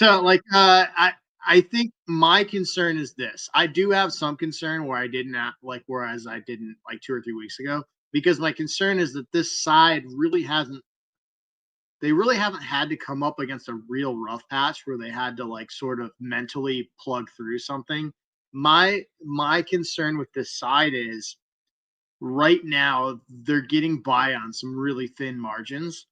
So, like, I think my concern is this. I do have some concern where I didn't like, whereas I didn't like 2 or 3 weeks ago, because my concern is that this side really hasn't. They really haven't had to come up against a real rough patch where they had to like sort of mentally plug through something. My concern with this side is right now they're getting by on some really thin margins,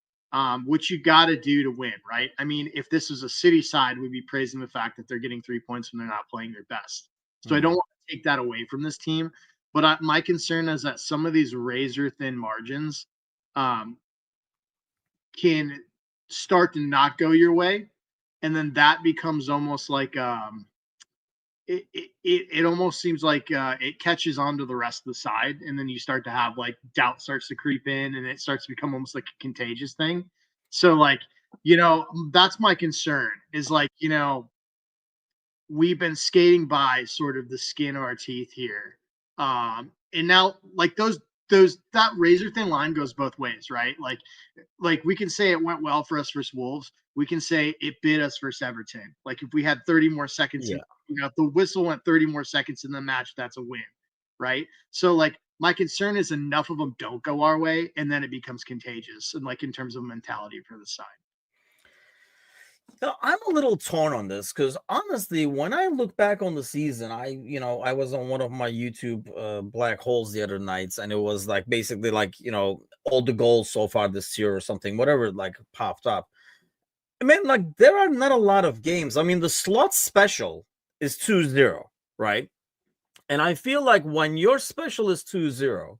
which you got to do to win, right? I mean, if this was a City side, we'd be praising the fact that they're getting 3 points when they're not playing their best. So I don't want to take that away from this team, but my concern is that some of these razor thin margins um, can start to not go your way, and then that becomes almost like it almost seems like it catches on to the rest of the side, and then you start to have like doubt starts to creep in, and it starts to become almost like a contagious thing. So like, that's my concern is like, we've been skating by sort of the skin of our teeth here. And now like those that razor thin line goes both ways, right? Like we can say it went well for us versus Wolves. We can say it bit us versus Everton. Like if we had 30 more seconds, Yeah. if the whistle went 30 more seconds in the match, that's a win, right? So like my concern is enough of them don't go our way, and then it becomes contagious, and like in terms of mentality for the side. So I'm a little torn on this because honestly, when I look back on the season, I was on one of my YouTube black holes the other nights, and it was like basically like, all the goals so far this year or something, whatever, like popped up. I mean, like there are not a lot of games. I mean, the slot special is 2-0, right? And I feel like when your special is 2-0,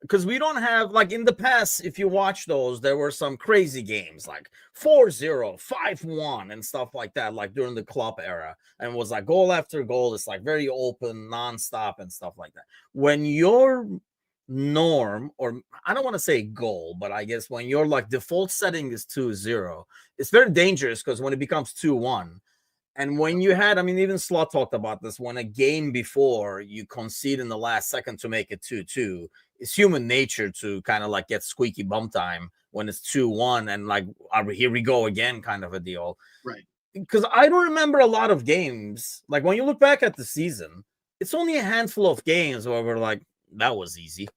because we don't have, like in the past, if you watch those, there were some crazy games like 4-0, 5-1 and stuff like that, like during the club era, and it was like goal after goal. It's like very open, nonstop and stuff like that. When your norm, or I don't want to say goal, but I guess when your like default setting is 2-0, it's very dangerous because when it becomes 2-1, and when you had, I mean, even Slot talked about this, when a game before you concede in the last second to make it 2-2, it's human nature to kind of like get squeaky bum time when it's 2-1 and like, here we go again kind of a deal. Right. Because I don't remember a lot of games. Like when you look back at the season, it's only a handful of games where we're like, that was easy.